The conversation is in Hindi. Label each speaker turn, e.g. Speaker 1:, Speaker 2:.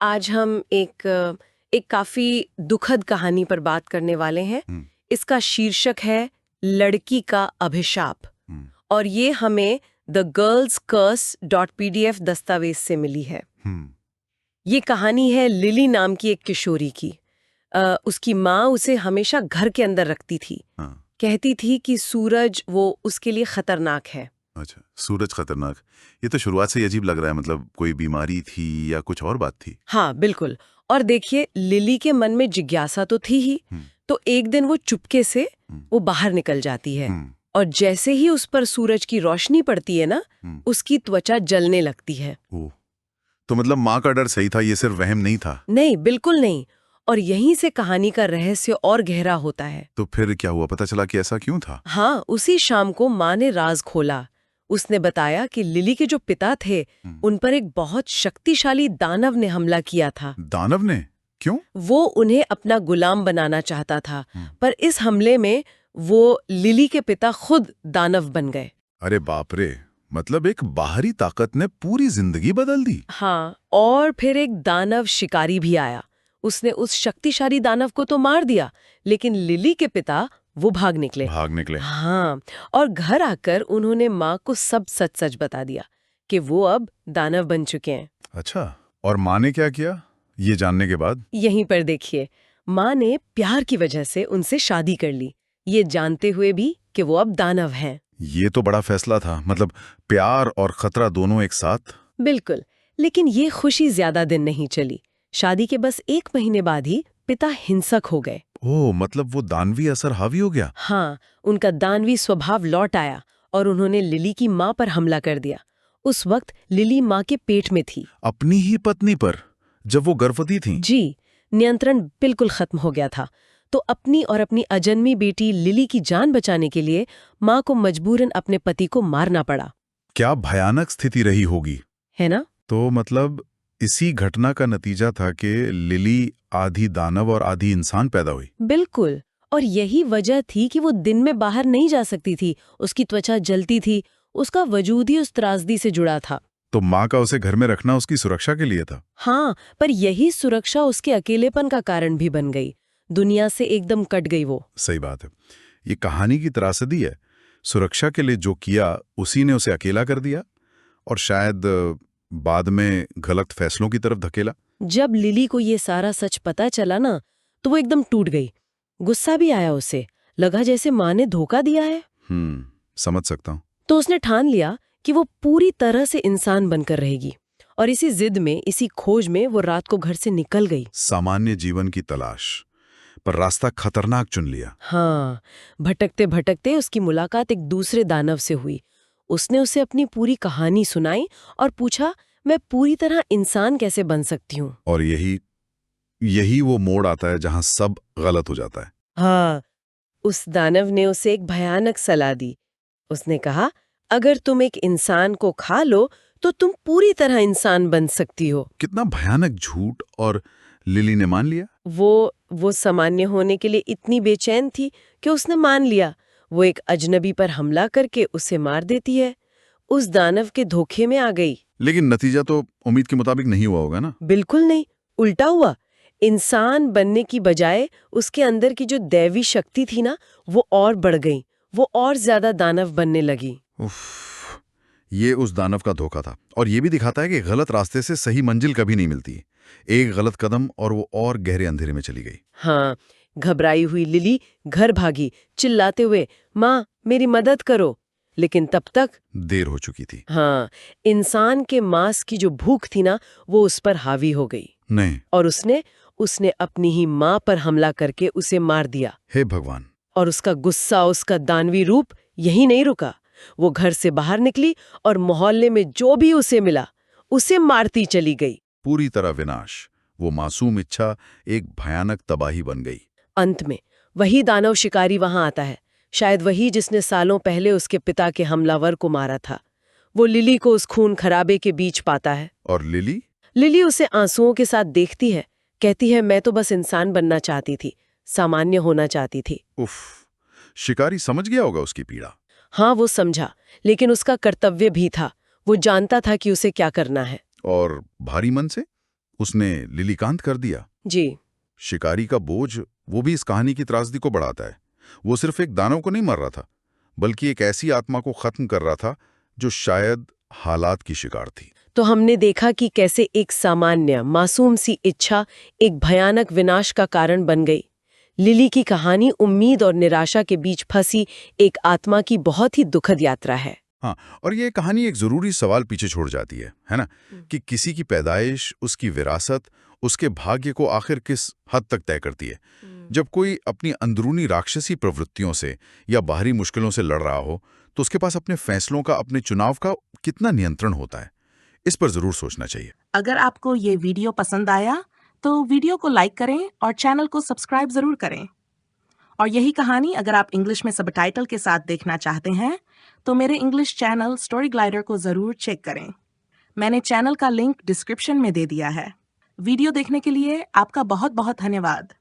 Speaker 1: आज हम एक काफी दुखद कहानी पर बात करने वाले हैं। इसका शीर्षक है लड़की का अभिशाप और ये हमें thegirlscurse.pdf दस्तावेज से मिली है। ये कहानी है लिली नाम की एक किशोरी की। उसकी माँ उसे हमेशा घर के अंदर रखती थी। कहती थी कि सूरज वो उसके लिए खतरनाक है।
Speaker 2: अच्छा, सूरज खतरनाक। ये तो शुरुआत से ही अजीब लग रहा है। मतलब कोई बीमारी थी या कुछ और बात थी?
Speaker 1: हाँ बिल्कुल। और देखिए, लिली के मन में जिज्ञासा तो थी ही। तो एक दिन वो चुपके से वो बाहर निकल जाती है और जैसे ही उस पर सूरज की रोशनी पड़ती है ना, उसकी त्वचा जलने लगती है।
Speaker 2: तो मतलब माँ का डर सही था, ये सिर्फ वहम नहीं था?
Speaker 1: नहीं, बिल्कुल नहीं। और यहीं से कहानी का रहस्य और गहरा होता है।
Speaker 2: तो फिर क्या हुआ? पता चला कि ऐसा क्यों था?
Speaker 1: हाँ, उसी शाम को माँ ने राज खोला। उसने बताया कि लिली के जो पिता थे, उन पर एक बहुत शक्तिशाली दानव ने हमला किया था।
Speaker 2: दानव ने? क्यों?
Speaker 1: वो उन्हें अपना गुलाम बनाना चाहता था, पर इस हमले में वो लिली के पिता खुद दानव बन गए।
Speaker 2: अरे बाप रे! मतलब एक बाहरी ताकत ने पूरी जिंदगी बदल दी।
Speaker 1: हाँ, और फिर एक दानव शिकारी भी आया। उसने उस शक्तिशाली दानव को तो मार दिया, लेकिन लिली के पिता वो भाग निकले। हाँ, और घर आकर उन्होंने माँ को सब सच सच बता दिया कि वो अब दानव बन चुके हैं।
Speaker 2: अच्छा, और माँ ने क्या किया ये जानने के बाद?
Speaker 1: यहीं पर देखिए, माँ ने प्यार की वजह से उनसे शादी कर ली, ये जानते हुए भी कि वो अब दानव हैं।
Speaker 2: ये तो बड़ा फैसला था। मतलब प्यार और खतरा दोनों एक साथ।
Speaker 1: बिल्कुल, लेकिन ये खुशी ज्यादा दिन नहीं चली। शादी के बस 1 महीने बाद ही पिता हिंसक हो गए।
Speaker 2: ओह, मतलब वो दानवी असर हावी हो गया?
Speaker 1: हाँ, उनका दानवी स्वभाव लौट आया और उन्होंने लिली की माँ पर हमला कर दिया। उस वक्त लिली माँ के पेट में थी।
Speaker 2: अपनी ही पत्नी पर, जब वो गर्भवती थी?
Speaker 1: जी, नियंत्रण बिल्कुल खत्म हो गया था। तो अपनी और अपनी अजन्मी बेटी लिली की जान बचाने के लिए माँ को मजबूरन अपने पति को मारना पड़ा।
Speaker 2: क्या भयानक स्थिति रही होगी,
Speaker 1: है ना?
Speaker 2: तो मतलब इसी घटना का नतीजा था कि लिली आधी दानव और आधी इंसान पैदा हुई।
Speaker 1: बिल्कुल, और यही वजह थी कि वो दिन में बाहर नहीं जा सकती थी। उसकी त्वचा जलती थी, उसका वजूद ही उस त्रासदी से जुड़ा था।
Speaker 2: तो माँ का उसे घर में रखना उसकी सुरक्षा के लिए था?
Speaker 1: हाँ, पर यही सुरक्षा उसके अकेलेपन का कारण भी बन गई। दुनिया से एकदम कट गई वो।
Speaker 2: सही बात है। ये कहानी की त्रासदी है। सुरक्षा के लिए जो किया उसी ने उसे अकेला कर दिया और शायद बाद में गलत फैसलों की तरफ धकेला।
Speaker 1: जब लिली को ये सारा सच पता चला ना, तो वो एकदम टूट गई। गुस्सा भी आया उसे, लगा जैसे माँ ने धोखा दिया है।
Speaker 2: समझ सकता हूँ।
Speaker 1: तो उसने ठान लिया कि वो पूरी तरह से इंसान बनकर रहेगी। और इसी जिद में, इसी खोज में वो रात को घर से निकल गई।
Speaker 2: सामान्य जीवन की तलाश, पर रास्ता खतरनाक चुन लिया।
Speaker 1: हाँ, भटकते भटकते उसकी मुलाकात एक दूसरे दानव से हुई। उसने उसे अपनी पूरी कहानी सुनाई और पूछा, मैं पूरी तरह इंसान कैसे बन सकती हूँ?
Speaker 2: और यही वो मोड़ आता है जहां सब गलत हो जाता है।
Speaker 1: हाँ, उस दानव ने उसे एक भयानक सलाह दी। उसने कहा, अगर तुम एक इंसान को खा लो तो तुम पूरी तरह इंसान बन सकती हो।
Speaker 2: कितना भयानक झूठ! और लिली ने मान लिया?
Speaker 1: वो सामान्य होने के लिए इतनी बेचैन थी कि उसने मान लिया। वो एक अजनबी पर हमला करके उसे मार देती है। उस दानव के धोखे में आ गई।
Speaker 2: लेकिन नतीजा तो उम्मीद के मुताबिक नहीं हुआ होगा ना?
Speaker 1: बिल्कुल नहीं, उल्टा हुआ। इंसान बनने की बजाय उसके अंदर की जो दैवी शक्ति थी ना, वो और बढ़ गई। वो और ज्यादा दानव बनने लगी।
Speaker 2: उफ, ये उस दानव का धोखा था। और ये भी दिखाता है कि गलत रास्ते से सही मंजिल कभी नहीं मिलती। एक गलत कदम और वो और गहरे अंधेरे में चली गई।
Speaker 1: हाँ, घबराई हुई लिली घर भागी, चिल्लाते हुए, माँ मेरी मदद करो। लेकिन तब तक
Speaker 2: देर हो चुकी थी।
Speaker 1: हाँ, इंसान के मांस की जो भूख थी ना, वो उस पर हावी हो गई।
Speaker 2: नहीं।
Speaker 1: और उसने अपनी ही माँ पर हमला करके उसे मार दिया।
Speaker 2: हे भगवान!
Speaker 1: और उसका गुस्सा, उसका दानवी रूप यही नहीं रुका। वो घर से बाहर निकली और मोहल्ले में जो भी उसे मिला, उसे मारती चली गई।
Speaker 2: पूरी तरह विनाश। वो मासूम इच्छा एक भयानक तबाही बन गई।
Speaker 1: अंत में वही दानव शिकारी वहां आता है, शायद वही जिसने सालों पहले उसके पिता के हमलावर को मारा था। वो लिली को उस खून खराबे के बीच पाता है।
Speaker 2: और
Speaker 1: लिली उसे आंसुओं के साथ देखती है, कहती है, मैं तो बस इंसान बनना चाहती थी, सामान्य होना चाहती थी।
Speaker 2: उफ, शिकारी समझ गया होगा उसकी पीड़ा।
Speaker 1: हाँ, वो समझा, लेकिन उसका कर्तव्य भी था। वो जानता था कि उसे क्या करना है।
Speaker 2: और भारी मन से उसने लिलीकांत कर दिया।
Speaker 1: जी।
Speaker 2: शिकारी का बोझ वो भी इस कहानी की त्रासदी को बढ़ाता है। वो सिर्फ एक दानव को नहीं मार रहा था, बल्कि एक ऐसी आत्मा को खत्म कर रहा था जो शायद हालात की शिकार थी।
Speaker 1: तो हमने देखा कि कैसे एक सामान्य मासूम सी इच्छा एक भयानक विनाश का कारण बन गई। लिली की कहानी उम्मीद और निराशा के बीच फंसी एक आत्मा की बहुत ही दुखद यात्रा है।
Speaker 2: हाँ, और ये कहानी एक जरूरी सवाल पीछे छोड़ जाती है ना, कि किसी की पैदाइश, उसकी विरासत, उसके भाग्य को आखिर किस हद तक तय करती है। जब कोई अपनी अंदरूनी राक्षसी प्रवृत्तियों से या बाहरी मुश्किलों से लड़ रहा हो, तो उसके पास अपने फैसलों का, अपने चुनाव का कितना नियंत्रण होता है। इस पर जरूर सोचना चाहिए।
Speaker 3: अगर आपको ये वीडियो पसंद आया तो वीडियो को लाइक करें और चैनल को सब्सक्राइब जरूर करें। और यही कहानी अगर आप इंग्लिश में सबटाइटल के साथ देखना चाहते हैं तो मेरे इंग्लिश चैनल स्टोरी ग्लाइडर को जरूर चेक करें। मैंने चैनल का लिंक डिस्क्रिप्शन में दे दिया है। वीडियो देखने के लिए आपका बहुत बहुत धन्यवाद।